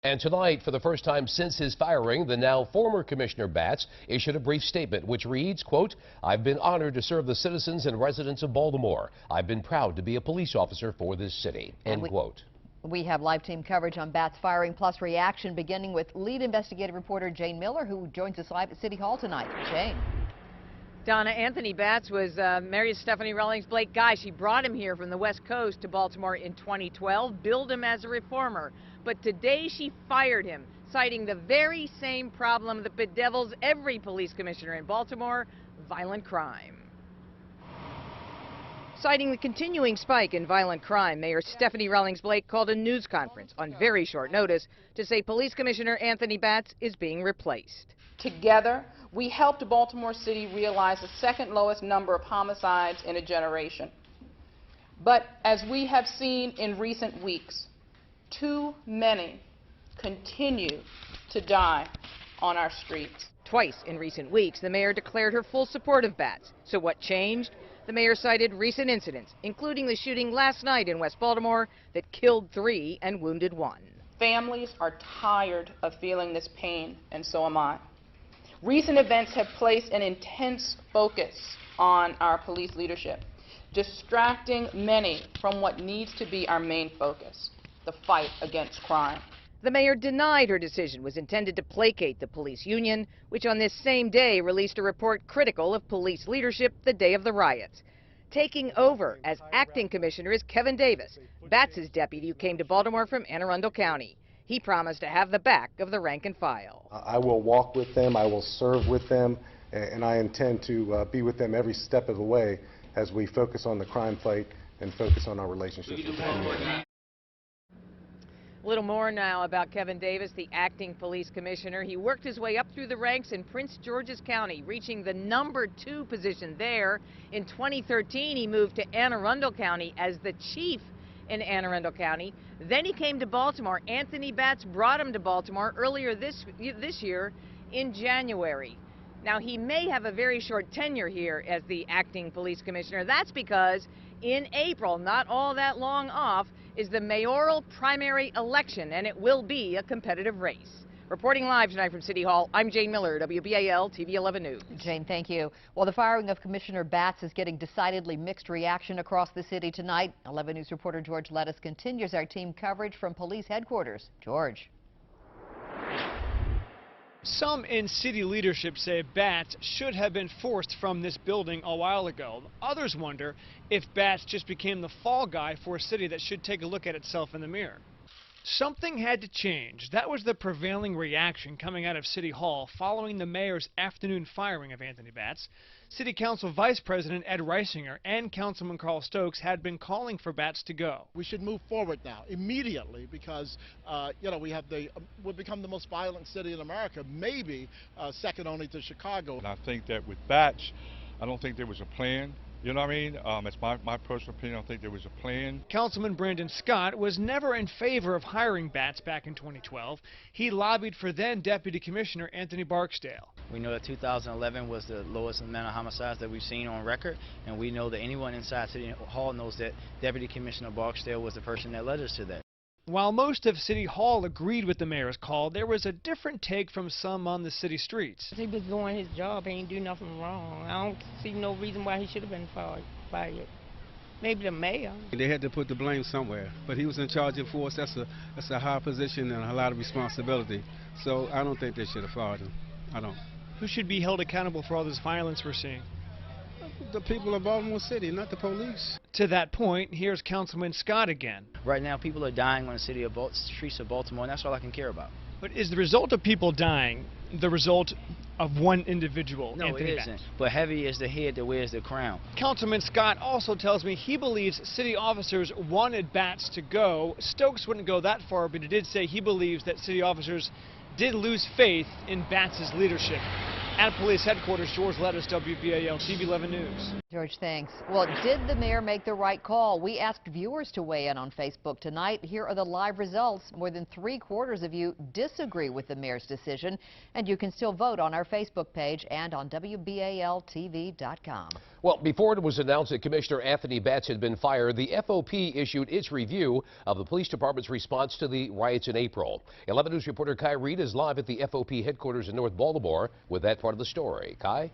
And tonight, for the first time since his firing, the now former Commissioner Batts issued a brief statement which reads, quote, "I've been honored to serve the citizens and residents of Baltimore. I've been proud to be a police officer for this city," end quote. We have live team coverage on Batts' firing plus reaction, beginning with lead investigative reporter Jayne Miller, who joins us live at City Hall tonight. Jayne. Donna, Anthony Batts was Mary's Stephanie Rawlings-Blake guy. She brought him here from the West Coast to Baltimore in 2012, billed him as a reformer. But today she fired him, citing the very same problem that bedevils every police commissioner in Baltimore: violent crime. Citing the continuing spike in violent crime, Mayor Stephanie Rawlings-Blake called a news conference on very short notice to say Police Commissioner Anthony Batts is being replaced. Together, we helped Baltimore City realize the second lowest number of homicides in a generation. But as we have seen in recent weeks, too many continue to die on our streets. Twice in recent weeks, the mayor declared her full support of Batts. So what changed? The mayor cited recent incidents, including the shooting last night in West Baltimore that killed 3 and wounded 1. Families are tired of feeling this pain, and so am I. Recent events have placed an intense focus on our police leadership, distracting many from what needs to be our main focus: the fight against crime. The mayor denied her decision was intended to placate the police union, which on this same day released a report critical of police leadership the day of the riots. Taking over as acting commissioner is Kevin Davis, Batts' deputy who came to Baltimore from Anne Arundel County. He promised to have the back of the rank and file. I will walk with them, I will serve with them, and I intend to be with them every step of the way as we focus on the crime fight and focus on our relationships with the community. A little more now about Kevin Davis, the acting police commissioner. He worked his way up through the ranks in Prince George's County, reaching the number 2 position there. In 2013, he moved to Anne Arundel County as the chief in Anne Arundel County. Then he came to Baltimore. Anthony Batts brought him to Baltimore earlier this year in January. Now, he may have a very short tenure here as the acting police commissioner. That's because in April, not all that long off, is the mayoral primary election, and it will be a competitive race. Reporting live tonight from City Hall, I'm Jayne Miller, WBAL-TV 11 News. Jayne, thank you. Well, the firing of Commissioner Batts is getting decidedly mixed reaction across the city tonight. 11 News reporter George Lettuce continues our team coverage from police headquarters. George. Some in city leadership say Batts should have been forced from this building a while ago. Others wonder if Batts just became the fall guy for a city that should take a look at itself in the mirror. Something had to change. That was the prevailing reaction coming out of City Hall following the mayor's afternoon firing of Anthony Batts. City Council Vice President Ed Reisinger and Councilman Carl Stokes had been calling for Batts to go. We should move forward now, immediately, because we've become the most violent city in America, maybe second only to Chicago. And I think that with Batts, I don't think there was a plan. You know what I mean? It's my personal opinion. I don't think there was a plan. Councilman Brandon Scott was never in favor of hiring Batts back in 2012. He lobbied for then Deputy Commissioner Anthony Barksdale. We know that 2011 was the lowest amount of homicides that we've seen on record, and we know that anyone inside City Hall knows that Deputy Commissioner Barksdale was the person that led us to that. While most of City Hall agreed with the mayor's call, there was a different take from some on the city streets. He was doing his job. He ain't do nothing wrong. I don't see no reason why he should have been fired. Maybe the mayor. They had to put the blame somewhere, but he was in charge of force. That's a high position and a lot of responsibility. So I don't think they should have fired him. I don't. Who should be held accountable for all this violence we're seeing? The people of Baltimore City, not the police. To that point, here's Councilman Scott again. Right now, people are dying on the streets of Baltimore, and that's all I can care about. But is the result of people dying the result of one individual, No, Anthony it isn't. Batts? But heavy is the head that wears the crown. Councilman Scott also tells me he believes city officers wanted Batts to go. Stokes wouldn't go that far, but he did say he believes that city officers did lose faith in Batts' leadership. At police headquarters, George Lettuce, WBAL-TV 11 News. George, thanks. Well, did the mayor make the right call? We asked viewers to weigh in on Facebook tonight. Here are the live results. More than 3/4 of you disagree with the mayor's decision, and you can still vote on our Facebook page and on WBAL-TV.com. Well, before it was announced that Commissioner Anthony Batts had been fired, the FOP issued its review of the police department's response to the riots in April. 11 News reporter Kai Reed is live at the FOP headquarters in North Baltimore with that part of the story. Kai?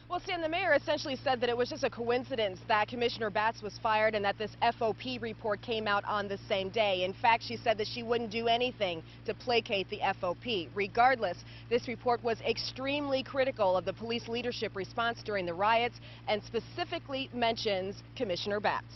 Well, Stan, the mayor essentially said that it was just a coincidence that Commissioner Batts was fired and that this FOP report came out on the same day. In fact, she said that she wouldn't do anything to placate the FOP. Regardless, this report was extremely critical of the police leadership response during the riots and specifically mentions Commissioner Batts.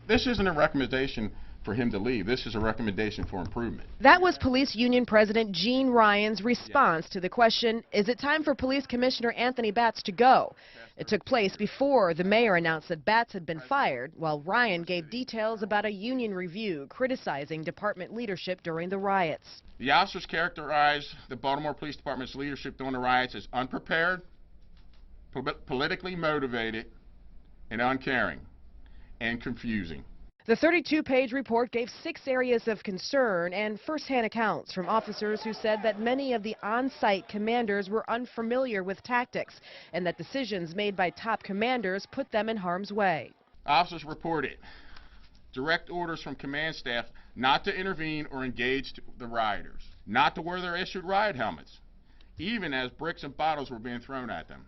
This isn't a recommendation for him to leave. This is a recommendation for improvement. That was Police Union President Jayne Ryan's response to the question, is it time for Police Commissioner Anthony Batts to go? It took place before the mayor announced that Batts had been fired, while Ryan gave details about a union review criticizing department leadership during the riots. The officers characterized the Baltimore Police Department's leadership during the riots as unprepared, politically motivated, and uncaring, and confusing. The 32-page report gave 6 areas of concern and first-hand accounts from officers who said that many of the on-site commanders were unfamiliar with tactics and that decisions made by top commanders put them in harm's way. Officers reported direct orders from command staff not to intervene or engage the rioters, not to wear their issued riot helmets, even as bricks and bottles were being thrown at them,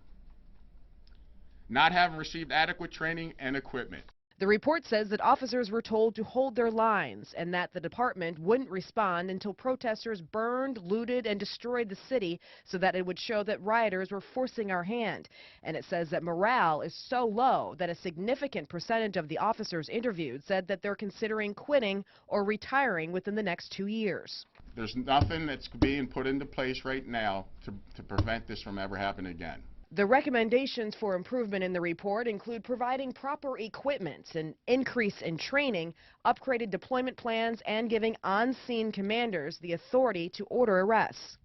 not having received adequate training and equipment. The report says that officers were told to hold their lines and that the department wouldn't respond until protesters burned, looted, and destroyed the city so that it would show that rioters were forcing our hand. And it says that morale is so low that a significant percentage of the officers interviewed said that they're considering quitting or retiring within the next 2 years. There's nothing that's being put into place right now to prevent this from ever happening again. The recommendations for improvement in the report include providing proper equipment, an increase in training, upgraded deployment plans, and giving on-scene commanders the authority to order arrests.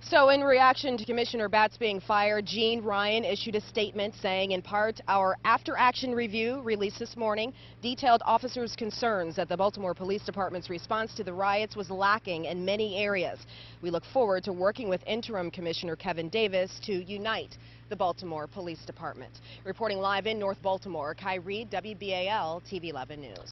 So in reaction to Commissioner Batts being fired, Jayne Ryan issued a statement saying, in part, our after-action review released this morning detailed officers' concerns that the Baltimore Police Department's response to the riots was lacking in many areas. We look forward to working with Interim Commissioner Kevin Davis to unite the Baltimore Police Department. Reporting live in North Baltimore, Kai Reed, WBAL-TV 11 News.